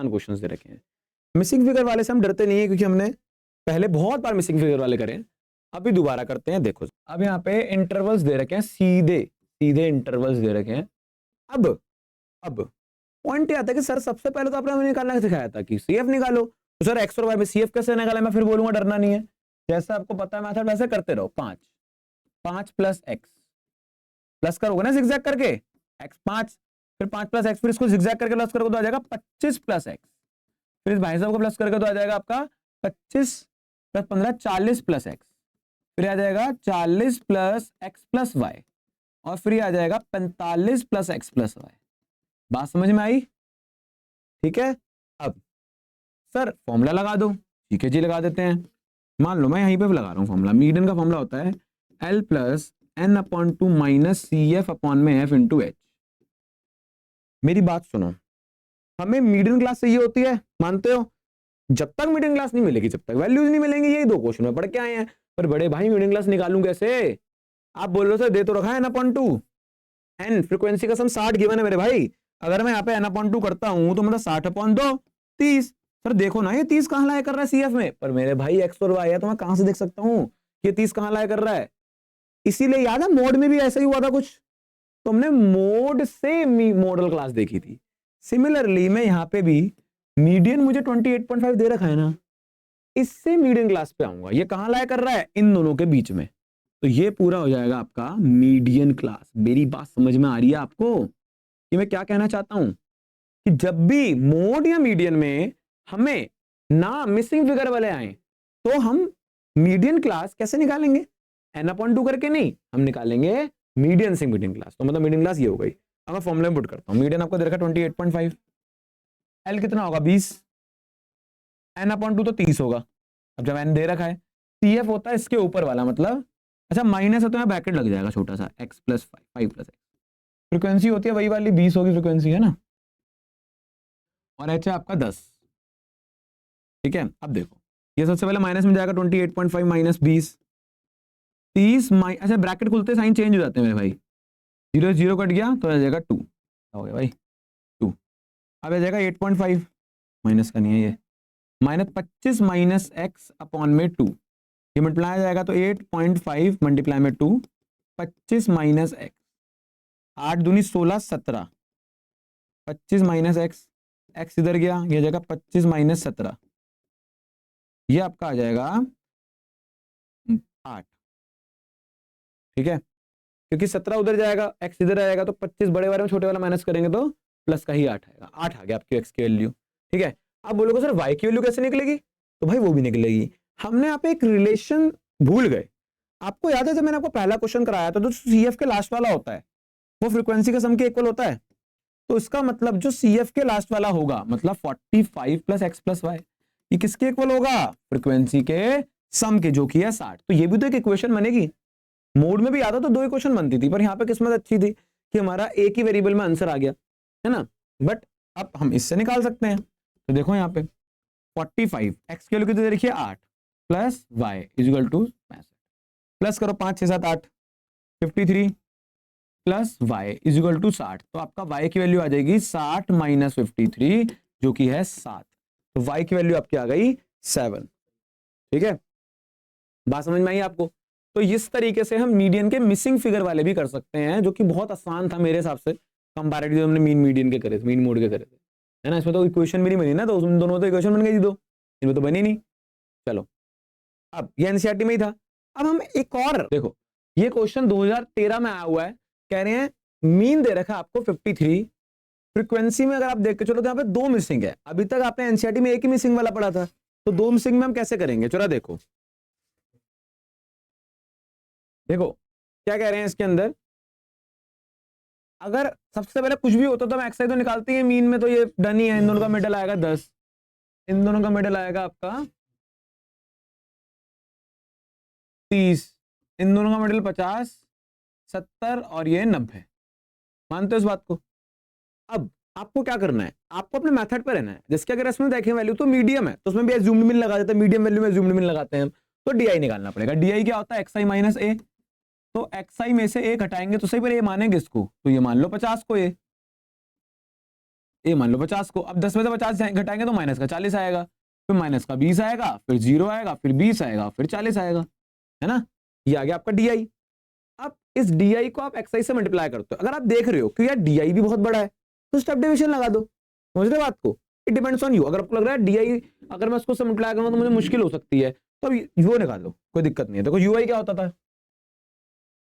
Questions दे रखे हैं। Missing figure वाले से हम डरते नहीं है क्योंकि हमने पहले बहुत बार मिसिंग फिगर वाले करे, अभी दोबारा करते हैं। देखो अब यहाँ पे इंटरवल्स दे रखे हैं, सीधे सीधे इंटरवल्स दे रखे हैं। अब पॉइंट ये आता है कि सर सबसे पहले तो आपने हमें निकालना सिखाया था कि सीएफ निकालो, तो सर एक्स और वाई में सीएफ कैसे निकाला? मैं फिर बोलूंगा डरना नहीं है, जैसा आपको पता है मेथड वैसे करते रहो। 5 प्लस एक्स प्लस करोगे ना जिगजैग करके, एक्स 5 फिर 5 प्लस एक्स, फिर इसको जिगजैग करके प्लस करोगे तो आ जाएगा 25 प्लस एक्स, फिर इस भाई साहब को प्लस करके तो आ जाएगा आपका 25 प्लस 15 40 प्लस एक्स, फिर आ जाएगा 40 प्लस एक्स प्लस वाई, और फिर आ जाएगा 45 प्लस एक्स प्लस वाई। बात समझ में आई? ठीक है। अब सर फॉर्मूला लगा दो, ठीक है जी लगा देते हैं। मान लो मैं यहीं पे लगा रहा हूँ फॉर्मूला, मीडियन का फॉर्मूला होता है L plus N upon 2 minus C F upon में एफ इंटू एच। मेरी बात सुनो, हमें मीडियन क्लास चाहिए होती है, मानते हो? जब तक मीडियन क्लास नहीं मिलेगी, जब तक वैल्यूज नहीं मिलेंगी, यही दो क्वेश्चन में पढ़ के आए हैं। पर बड़े भाई मीडियन क्लास निकालूं कैसे? आप बोल रहे हो सर दे तो रखा है n/2, एन फ्रीक्वेंसी का सम 60 गिवन है मेरे भाई। अगर मैं यहाँ पे n/2 करता हूं तो मतलब 60/2 30। सर देखो ना ये 30 कहां लाया कर रहा है सीएफ में, पर मेरे भाई एक्स और वाई है तो मैं कहां से देख सकता हूं कि 30 कहां लाया कर रहा है? इसीलिए याद है मोड में भी ऐसा ही हुआ था कुछ, तो हमने मोड से मॉडल क्लास देखी थी। सिमिलरली मैं यहाँ पे भी मीडियन मुझे 28.5 दे रखा है ना, इससे मीडियन क्लास पे आऊंगा। ये कहां लाया कर रहा है? इन दोनों के बीच में, तो ये पूरा हो जाएगा आपका मीडियन क्लास। मेरी बात समझ में आ रही है आपको कि मैं क्या कहना चाहता हूं? कि जब भी मोड या मीडियन में हमें ना मिसिंग फिगर वाले आए तो हम मीडियन क्लास कैसे निकालेंगे? n/2 करके नहीं, हम निकालेंगे मीडियन से मीडियन क्लास। तो मतलब मीडियन क्लास ये हो गई। अब मैं फॉर्मूला में पुट करता हूं, मीडियन आपको दे रखा 28.5, एल कितना होगा 20, n/2 तो 30 होगा। अब जब n दे रखा है, CF होता है इसके ऊपर वाला, मतलब अच्छा माइनस है तो यहाँ ब्रैकेट लग जाएगा छोटा सा, x plus 5 plus x. Frequency होती है वही वाली 20 होगी फ्रीक्वेंसी, है ना, और h है आपका 10। ठीक है। अब देखो ये सबसे पहले माइनस में जाएगा 28.5 माइनस 20, 30 अच्छा ब्रैकेट खुलते साइन चेंज हो जाते हैं मेरे भाई, 0 0 कट गया तो आ जाएगा 2, हो गया भाई 2। अब आ जाएगा 8.5, माइनस का नहीं है ये, माइनस 25 माइनस एक्स अपॉन में 2, ये मल्टीप्लाई आ जाएगा तो 8.5 मल्टीप्लाई में 2, 25 माइनस एक्स, 8 दूनी 16 17, 25 माइनस एक्स, एक्स इधर गया, ये जाएगा 25 माइनस 17, ये आपका आ जाएगा 8। ठीक है, क्योंकि 17 उधर जाएगा, एक्स इधर आएगा, तो 25 बड़े वाले में छोटे वाला माइनस करेंगे तो प्लस का ही 8 आएगा। 8 आ गया आपकी एक्स की वैल्यू। ठीक है। अब बोलोगे सर वाई की वैल्यू कैसे निकलेगी? तो भाई वो भी निकलेगी। हमने यहाँ पे एक रिलेशन भूल गए। आपको याद है जब मैंने आपको पहला क्वेश्चन कराया था, जो सीएफ के लास्ट वाला होता है वो फ्रीक्वेंसी के सम के इक्वल होता है। तो इसका मतलब जो सीएफ के लास्ट वाला होगा, मतलब 45 प्लस एक्स प्लस वाई, ये किसके इक्वल होगा? फ्रीक्वेंसी के सम के, जो कि है 60। तो ये भी तो एक इक्वेशन बनेगी। मोड में भी आता तो 2 इक्वेशन बनती थी, पर यहाँ पे किस्मत अच्छी थी कि हमारा एक ही वेरिएबल में आंसर आ गया, है ना। बट अब हम इससे निकाल सकते हैं। तो देखो यहाँ पे 45 एक्स की वैल्यू कितनी दे रखी है 8 plus Y equal to 65, plus करो 5 6 7 8, 53 प्लस वाई इक्वल टू 60। तो आपका वाई की वैल्यू आ जाएगी 60 माइनस 53, जो कि है 7। तो वाई की वैल्यू आपकी आ गई 7। ठीक है, बात समझ में आई आपको? तो इस तरीके से हम मीडियन के मिसिंग फिगर वाले भी कर सकते हैं, जो कि बहुत आसान था मेरे हिसाब से कंपैरेटिव हमने मीन मीडियन के करे थे, मीन मोड के करे थे, है ना। इसमें तो इक्वेशन भी नहीं बनी ना, तो उन दोनों तो इक्वेशन बन गई थी, दो इनमें तो बनी नहीं। चलो अब ये एनसीईआरटी में ही था। अब हम एक और देखो, ये क्वेश्चन 2013 में आया हुआ है। कह रहे हैं मीन दे रखा है आपको 53, फ्रीक्वेंसी में अगर आप देख के चलो तो यहाँ पे 2 मिसिंग है। अभी तक आपने एनसीईआरटी में एक ही मिसिंग वाला पढ़ा था, तो 2 मिसिंग में हम कैसे करेंगे? चलो देखो देखो क्या कह रहे हैं इसके अंदर। अगर सबसे पहले कुछ भी होता तो हम एक्सआई तो निकालते हैं मीन में, तो ये डन ही है। इन दोनों का मिडल आएगा 10, इन दोनों का मिडल आएगा आपका 30, इन दोनों का मिडल 50 70 और ये 90। मानते हो इस बात को? अब आपको क्या करना है, आपको अपने मेथड पे रहना है। जिसके अगर इसमें देखें वैल्यू तो मीडियम है, तो उसमें भी एज्यूम्ड मीन लगा देते हैं, मीडियम वैल्यू में एज्यूम्ड मीन लगाते हैं हम। तो डीआई निकालना पड़ेगा। डीआई क्या होता है? एक्सआई माइनस ए। तो एक्सआई में से ए घटाएंगे तो सही, पर ये मानेंगे इसको, तो ये मान लो 50 को, ये ये मान लो 50 को, अब 10 में से 50 घटाएंगे तो माइनस का 40 आएगा, फिर माइनस का 20 आएगा, फिर 0 आएगा, फिर 20 आएगा, फिर 40 आएगा, है ना। ये आ गया आपका डी। अब इस डी को आप एक्सआई से मल्टीप्लाई करते हो। अगर आप देख रहे हो कि यार डी भी बहुत बड़ा है तो स्टेप डिवीजन लगा दो, समझ रहे बात को। It depends on you. अगर आपको लग रहा है डी अगर मैं उसको से मल्टीप्लाई करूंगा तो मुझे मुश्किल हो सकती है, तो यू निकाल लो, कोई दिक्कत नहीं है। देखो यूआई क्या होता था,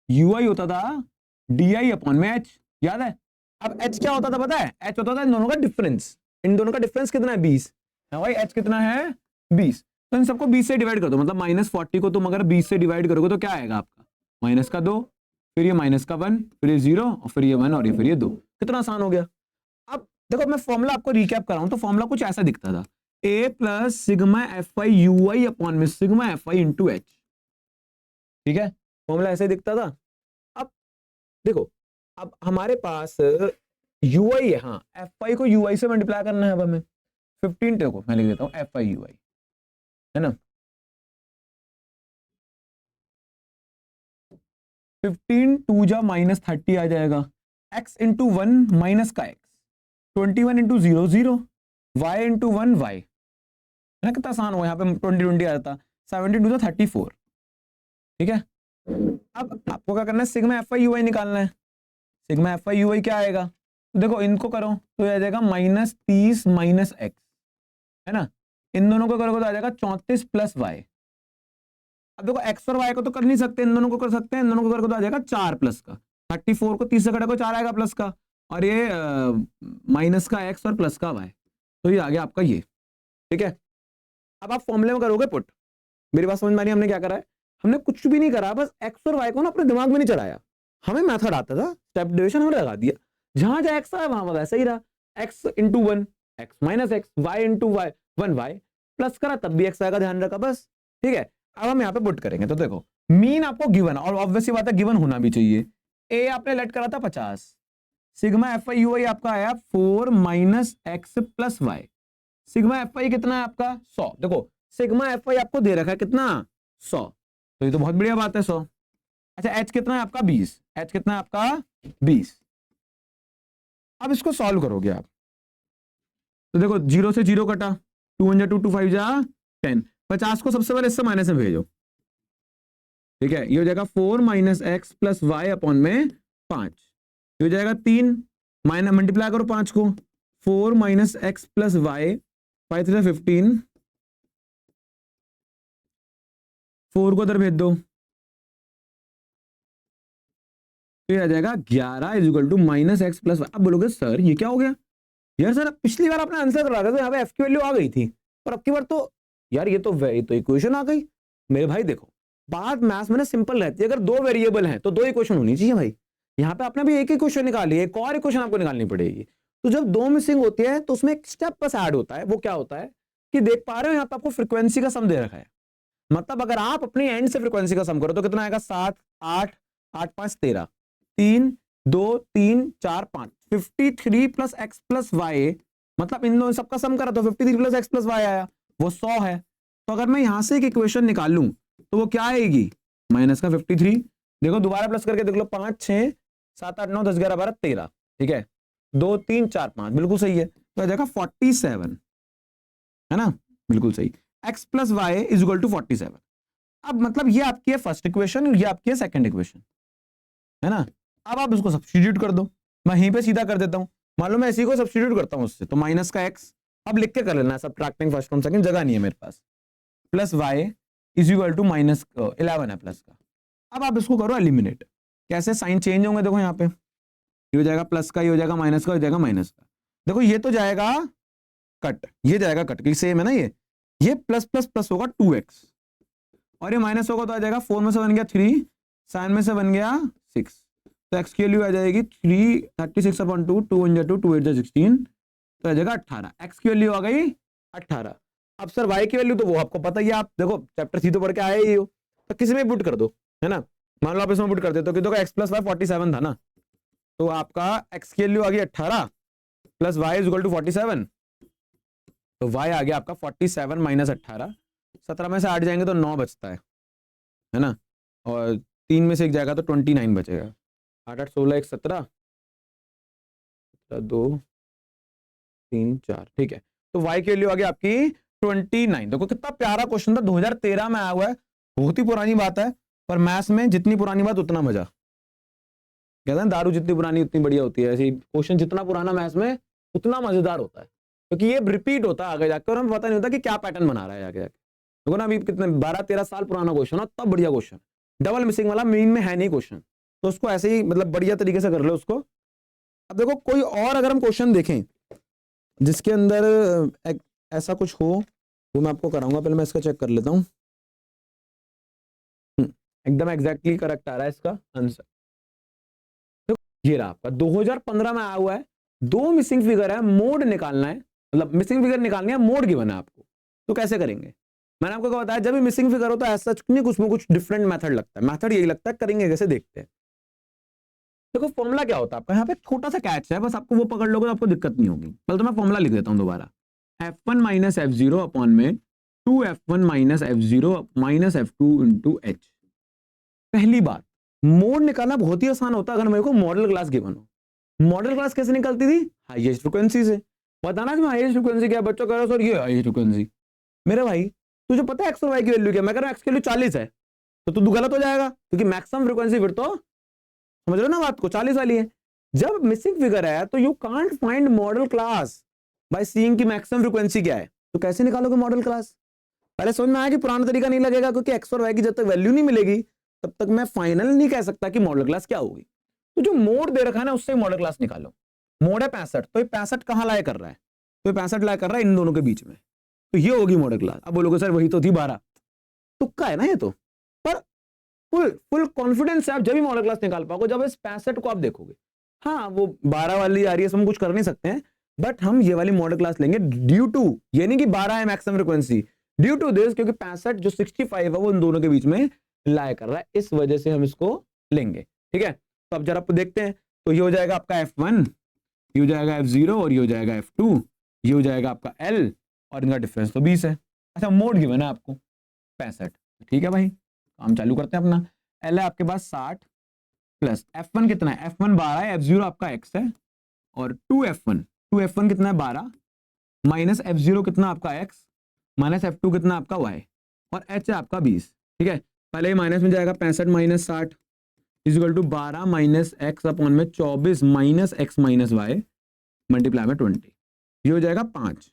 यूआई होता था डी अपॉन में एच, याद है। अब एच क्या होता था पता है, एच होता था इन दोनों का डिफरेंस। इन दोनों का डिफरेंस कितना है 20 है भाई, एच कितना है 20। तो इन सबको 20 से डिवाइड कर दो, मतलब -40 को तुम अगर 20 से डिवाइड करोगे तो क्या आएगा आपका, माइनस का 2, फिर ये माइनस का 1, फिर ये 0 और फिर ये 1 और ये फिर ये 2। कितना आसान हो गया। अब देखो मैं फॉर्मूला आपको रिकैप कर रहा हूं, तो फॉर्मूला कुछ ऐसा दिखता था, a plus sigma F I you i upon में sigma F i into h, ठीक है, फॉर्मूला ऐसे दिखता था। अब देखो अब हमारे पास यू आई है, हाँ एफ आई को यू आई से मल्टीप्लाई करना है। अब हमें 15 देखो मैं लिख देता हूँ एफ आई यू आई, है ना। 15 2 जा -30 आ जाएगा, x इंटू 1 माइनस का x, 21 into 0 0, y into 1 y, है ना। कितना आसान हुआ, यहाँ पे 20 आ जाता, 72 तो 34, ठीक है। अब आपको क्या करना है, सिग्मा एफ आई यू आई निकालना है। सिग्मा एफ आई यू आई क्या आएगा, तो देखो इनको करो तो आ जाएगा -30 माइनस एक्स, है ना। इन दोनों को करोगे तो आ जाएगा 34 प्लस वाई। अब देखो एक्स और वाई को तो कर नहीं सकते, इन दोनों को कर सकते हैं, इन दोनों को करोगे तो आ जाएगा 4 प्लस का, 34 को 30 से घटाओ 4 आएगा प्लस का, और ये माइनस का एक्स और प्लस का वाई, तो ये आ गया आपका ये, ठीक है। अब आप फॉर्मूले में करोगे पुट, मेरी बात समझ में आ रही है। हमने क्या करा है, हमने कुछ भी नहीं करा, बस एक्स और वाई को ना अपने दिमाग में नहीं चढ़ाया। हमें मेथड आता था, स्टेप डिवीजन हमने लगा दिया, जहां जहां एक्स आया वहां वैसा ही रहा, X into 1 X minus X, Y into Y 1 Y, plus करा तब भी एक्स आएगा, ध्यान रखा बस, ठीक है। अब हम यहाँ पे पुट करेंगे, तो देखो मीन आपको गिवन, और ऑब्वियसली बात है गिवन होना भी चाहिए। ए आपने लेट करा था 50, sigma F I you I आपका आया 4 minus X plus Y, sigma F I कितना है आपका 100। देखो सिग्मा एफ आई आपको दे रखा है कितना 100, तो ये तो बहुत बढ़िया बात है 100। अच्छा एच कितना है आपका 20, एच कितना है आपका 20। अब इसको सॉल्व करोगे आप, तो देखो 0 से 0 कटा, 2 1 2 2 5 जा 10, 50 को सबसे पहले इससे माइनस में भेजो, ठीक है। ये हो जाएगा 4 minus X plus Y upon में 5, ये हो जाएगा 3, माइनस मल्टीप्लाई करो 5 को, 4 माइनस एक्स प्लस वाई, 5 3 15, 4 को उधर भेज दो, तो ये आ जाएगा 11 is equal to minus X plus Y. अब बोलोगे सर ये क्या हो गया, यार सर पिछली बार आपने आंसर करा था तो यहाँ पे एफ की वैल्यू आ गई थी, और अब की बार तो यार ये तो इक्वेशन आ गई। मेरे भाई देखो बात मैथ्स में ना सिंपल रहती है, अगर दो वेरिएबल हैं तो दो इक्वेशन होनी चाहिए भाई। यहाँ पे आपने भी एक इक्वेशन निकाली है, एक और इक्वेशन आपको निकालनी पड़ेगी। तो जब दो मिसिंग होती है तो उसमें एक स्टेप बस ऐड होता है, वो क्या होता है कि देख पा रहे हो यहाँ पे आपको फ्रीक्वेंसी का सम दे रखा है, मतलब अगर आप अपनी एंड से फ्रीक्वेंसी का सम करो तो कितना आएगा 7 8 8 5 13, 3 2 3 4 5, 53 प्लस एक्स प्लस वाई, मतलब इन दोनों सबका सम करा तो 53 प्लस एक्स प्लस वाई आया, वो 100 है। तो अगर मैं यहां से एक इक्वेशन निकाल लूं तो वो क्या आएगी, माइनस का 53, देखो दोबारा प्लस करके देख लो, 5 6 7 8 9 10 11 12 13, ठीक है, 2 3 4 5 बिल्कुल सही है, तो आ जाएगा 47, है ना, बिल्कुल सही। x plus Y is equal to 47। अब मतलब ये आपकी है फर्स्ट इक्वेशन, ये आपकी है सेकंड इक्वेशन, है ना। अब आप इसको सब्स्टिट्यूट कर दो, मैं यहीं पे सीधा कर देता हूं, मान लो मैं इसी को सब्स्टिट्यूट करता हूं उससे, तो माइनस का x, अब लिख के कर लेना, सब्ट्रैक्टिंग फर्स्ट फ्रॉम सेकंड, जगह नहीं है मेरे पास, plus y is equal to minus 11 है प्लस का। अब आप इसको करो एलिमिनेट, कैसे साइन चेंज होंगे, देखो यहाँ पे ये हो जाएगा प्लस का, ये हो जाएगा माइनस का, हो जाएगा माइनस का, देखो ये तो जाएगा कट, ये जाएगा कट, क्योंकि सेम है ना, ये प्लस प्लस प्लस होगा 2x, और ये माइनस होगा तो आ जाएगा 4 में से बन गया 3, साइन में से बन गया 6, तो x की वैल्यू आ जाएगी 36 अपॉन 2, 2 1 2 2 8 16, तो आ जाएगा 18, x की वैल्यू आ गई 18। अब सर y की वैल्यू तो वो आपको पता ही है, आप देखो चैप्टर सी तो पढ़ के आए ही हो, तो किसी में पुट कर दो, है ना। मान लो आप इसमें पुट कर देते हो कि देखो x प्लस वाई 47 था ना, तो आपका x की वैल्यू आ गई 18 plus Y is equal to 47, तो y आ गया आपका 47 माइनस 18, 17 में से 8 जाएंगे तो 9 बचता है ना, और 3 में से 1 जाएगा तो 29 बचेगा, 8 8 16 1 17, 2 3 4, ठीक है। तो y की वैल्यू आ गई आपकी 29। देखो कितना प्यारा क्वेश्चन था, 2013 में आया हुआ है, बहुत ही पुरानी बात है, पर मैथ्स में जितनी पुरानी बात उतना मजा। कहते हैं दारू जितनी पुरानी उतनी बढ़िया होती है, ऐसी क्वेश्चन जितना पुराना मैथ्स में उतना मजेदार होता है, क्योंकि ये रिपीट होता है आगे जाकर और हमें पता नहीं होता कि क्या पैटर्न बना रहा है आगे जाके। देखो ना अभी कितने 12-13 साल पुराना क्वेश्चन है, तब बढ़िया क्वेश्चन, डबल मिसिंग वाला मीन में है नहीं क्वेश्चन, तो उसको ऐसे ही मतलब बढ़िया तरीके से कर लो उसको। अब देखो कोई और अगर हम क्वेश्चन देखें जिसके अंदर ऐसा कुछ हो, वो मैं आपको कराऊंगा, पहले मैं इसका चेक कर लेता हूं। एकदम एग्जैक्टली करेक्ट आ रहा है इसका आंसर। तो ये रहा आपका 2015 में आया हुआ है, 2 मिसिंग फिगर है, मोड निकालना है, मतलब मिसिंग फिगर निकालनी है, मोड गिवन है आपको, तो कैसे करेंगे? मैंने आपको क्या बताया, जब भी मिसिंग फिगर हो तो ऐसा नहीं, कुछ में कुछ डिफरेंट मेथड लगता है, मेथड यही लगता है, करेंगे कैसे देखते हैं। देखो फॉर्मूला क्या होता है आपका, यहाँ पे छोटा सा कैच है, बस आपको वो पकड़ लोगे तो आपको दिक्कत नहीं होगी। पहले तो मैं फॉर्मूला लिख देता हूँ दोबारा, f1 माइनस f0 अपॉन में 2f1 minus f0 minus f2 into h। पहली बात, मोड निकालना बहुत ही आसान होता है अगर मेरे को मॉडल क्लास गिवन हो। मॉडल क्लास कैसे निकलती थी? हाईएस्ट फ्रीक्वेंसी से। बताना कि हाईएस्ट फ्रीक्वेंसी क्या, बच्चों कह रहे हो सर ये हाईएस्ट फ्रीक्वेंसी। मेरे भाई तुझे पता है एक्स और वाई की वैल्यू क्या? मैं कह रहा हूं एक्स की वैल्यू 40 है, तो तू गलत हो जाएगा, क्योंकि मैक्सिमम फ्रीक्वेंसी फिर तो, समझ रहे हो ना बात को, 40 वाली है। जब मिसिंग फिगर है तो you can't find model class by seeing की मैक्सिमम फ्रीक्वेंसी क्या है, तो कैसे निकालोगे मॉडल क्लास? पहले समझ में आया कि पुराना तरीका नहीं लगेगा, क्योंकि एक्स और वाई की जब तक वैल्यू नहीं मिलेगी तब तक मैं फाइनल नहीं कह सकता कि मॉडल क्लास क्या होगी। तो जो मोड दे रखा है ना उससे मॉडल क्लास निकालो। मोड है 65, तो ये 65 कहां लाया कर रहा है? तो 65 लाया कर रहा है इन दोनों के बीच में, तो ये होगी मॉडल क्लास। अब बोलोगे सर वही तो थी 12, तुक्का है ना ये तो, पर फुल कॉन्फिडेंस है आप जब भी मॉडल क्लास निकाल पाओगे जब इस 65 को आप देखोगे। हाँ वो 12 वाली आ रही है, हम कुछ कर नहीं सकते हैं, बट हम ये वाली मॉडल क्लास लेंगे ड्यू टू, ये नहीं कि 12 है maximum frequency, due to this, क्योंकि 65 जो 65 है वो इन दोनों के बीच में लाया कर रहा है, इस वजह से हम इसको लेंगे। ठीक है, तो अब जरा आप देखते हैं, तो ये हो जाएगा आपका f1, ये हो जाएगा f0 और ये हो जाएगा f2, ये हो जाएगा आपका l, और इनका डिफरेंस तो 20 है। अच्छा मोड गिवन है आपको 65, ठीक है भाई, काम चालू करते हैं अपना। l है आपके पास 60 प्लस f1 कितना है, f1 12 है, f0 आपका x है, और 2f1 कितना है 12, माइनस f0 कितना आपका x, माइनस f2 कितना आपका y, और h है आपका 20। ठीक है, पहले ही माइनस में जाएगा 65 minus 60 equal to 12 minus X upon में 24 minus X minus Y multiply में 20, ये हो जाएगा 5।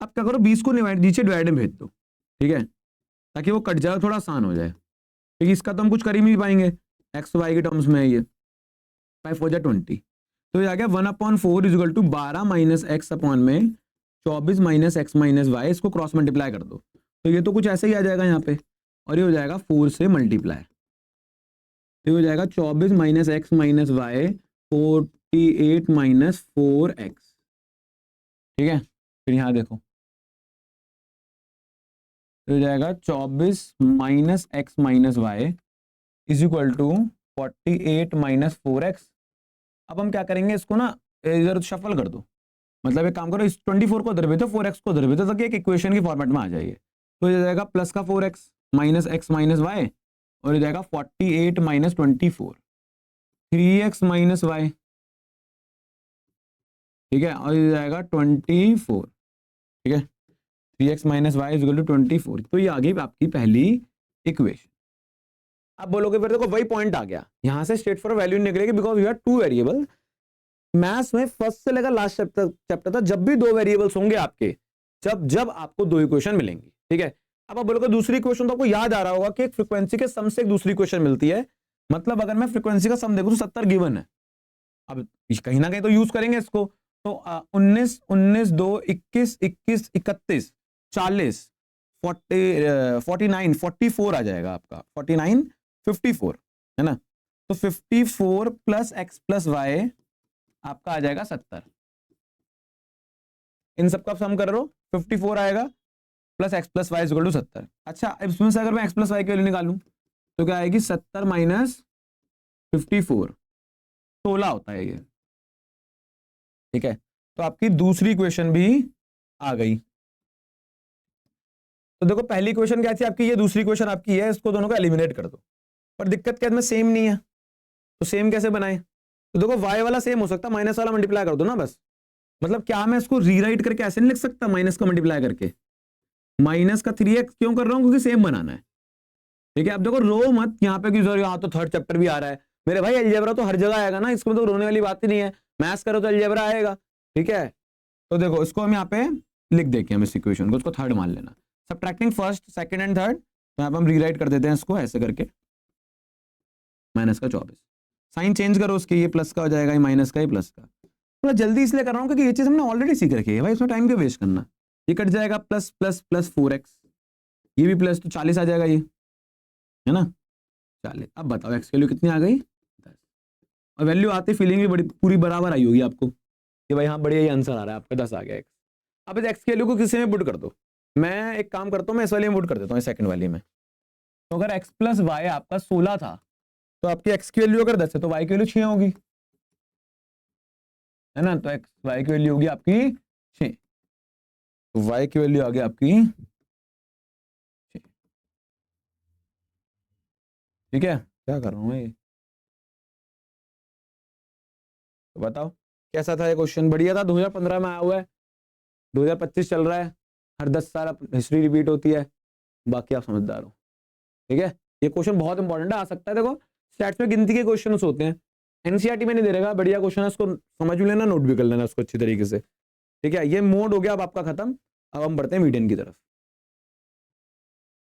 अब क्या करो 20 को नीचे डिवाइड में भेज दो, ठीक है, ताकि वो कट जाए, थोड़ा आसान हो जाए, क्योंकि इसका तो हम कुछ कर ही नहीं पाएंगे एक्स वाई के टर्म्स में। ये 5 हो जाए 20, तो ये आ गया 1/4 equal to 12 minus X upon में 24 माइनस एक्स माइनस वाई, इसको क्रॉस मल्टीप्लाई कर दो, तो ये तो कुछ ऐसे ही आ जाएगा यहाँ पे, और ये हो जाएगा 4 से मल्टीप्लाई, ये हो जाएगा 24 minus X minus Y 48 minus 4x। ठीक है, फिर यहाँ देखो हो जाएगा 24 minus X minus Y is equal to 48 minus 4x। अब हम क्या करेंगे, इसको ना इधर शफल कर दो, मतलब एक काम करो, इस 24 को उधर भेजो 4x को उधर भेजो, ताकि एक इक्वेशन की फॉर्मेट में आ जाइए। तो ये जाएगा प्लस का 4x minus X minus Y, और ये जाएगा 48 माइनस 24 3x माइनस वाई, ठीक है, और ये जाएगा 24। ठीक है, 3x minus Y is equal to 24, तो ये आ गई आपकी पहली इक्वेशन। अब बोलोगे फिर देखो वही पॉइंट आ गया, यहां से स्ट्रेट फॉरवर्ड वैल्यू निकलेगी, because you are two variable. Maths में फर्स्ट से लेकर लास्ट चैप्टर तक जब भी 2 वेरिएबल्स होंगे आपके, जब आपको 2 इक्वेशन मिलेंगी। ठीक है, अब आप बोलोगे दूसरी इक्वेशन तो आपको याद आ रहा होगा कि एक फ्रीक्वेंसी के सम से एक दूसरी इक्वेशन मिलती है, मतलब अगर मैं फ्रीक्वेंसी का सम देखूं तो 70 गिवन है, अब कहीं ना कहीं तो यूज करेंगे इसको, तो 19 19 2 21 21 31 40 49 44 आ जाएगा आपका, 49 54 है ना, तो 54 प्लस एक्स प्लस वाई आपका आ जाएगा 70। इन सबका सम कर लो, 54 आएगा plus X plus Y equal to 70। अच्छा इसमें से अगर मैं एक्स प्लस वाई की वैल्यू निकालूं तो क्या आएगी, 70 माइनस 54 16 होता है ये। ठीक है, तो आपकी दूसरी इक्वेशन भी आ गई। तो देखो पहली इक्वेशन क्या थी आपकी, ये दूसरी इक्वेशन आपकी है, इसको दोनों को एलिमिनेट कर दो, पर दिक्कत क्या है, सेम नहीं है, तो सेम कैसे बनाए? तो देखो y वाला सेम हो सकता है, माइनस वाला मल्टीप्लाई कर दो ना बस, मतलब क्या मैं इसको रीराइट करके ऐसे नहीं लिख सकता माइनस का मल्टीप्लाई करके, माइनस का 3x क्यों कर रहा हूं, क्योंकि सेम बनाना है। ठीक है, अब देखो रो मत यहाँ पे कि सर यहाँ तो थर्ड चैप्टर भी आ रहा है, मेरे भाई अलजेब्रा तो हर जगह आएगा ना, इसमें तो रोने वाली बात ही नहीं है, मैथ्स करो तो अलजेब्रा आएगा। ठीक है, तो देखो इसको हम यहाँ पे लिख देंगे, हम इस इक्वेशन को, उसको थर्ड मान लेना, subtracting first second and third, तो यहाँ पे हम रीराइट कर देते हैं इसको ऐसे करके, माइनस का 24, साइन चेंज करो उसके, ये प्लस का हो जाएगा, ये माइनस का, ये प्लस का। थोड़ा जल्दी इसलिए कर रहा हूँ क्योंकि ये चीज हमने ऑलरेडी सीख रखी है भाई, इसमें टाइम क्यों वेस्ट करना। ये कट जाएगा प्लस प्लस प्लस 4x, ये भी प्लस, तो 40 आ जाएगा, ये है ना 40। अब बताओ x की वैल्यू कितनी आ गई 10, और वैल्यू आते फीलिंग भी बड़ी पूरी बराबर आई होगी आपको कि भाई हाँ बढ़िया ये आंसर आ रहा है आपका, 10 आ गया x। अब इस x की वैल्यू को किसी में पुट कर दो, मैं एक काम करता हूँ, मैं इस वाले में पुट कर देता हूँ, सेकंड वाली में। तो अगर x प्लस वाई आपका 16 था, तो आपकी x की वैल्यू अगर 10 है तो y की वैल्यू 6 होगी, है ना, तो y की वैल्यू होगी आपकी 6, तो y की वैल्यू आ गई आपकी 6। ठीक है, क्या कर रहा हूँ मैं ये, तो बताओ कैसा था ये क्वेश्चन, बढ़िया था, 2015 में आया हुआ है, 2025 चल रहा है, हर 10 साल हिस्ट्री रिपीट होती है, बाकी आप समझदार हो। ठीक है, ये क्वेश्चन बहुत इंपॉर्टेंट है, आ सकता है, देखो स्टैट्स में गिनती के क्वेश्चन होते हैं, एनसीईआरटी में नहीं दे रहेगा, बढ़िया क्वेश्चन है, उसको समझ भी लेना, नोट भी कर लेना उसको अच्छी तरीके से। ठीक है, ये मोड हो गया अब आपका खत्म, अब हम बढ़ते हैं मीडियन की तरफ।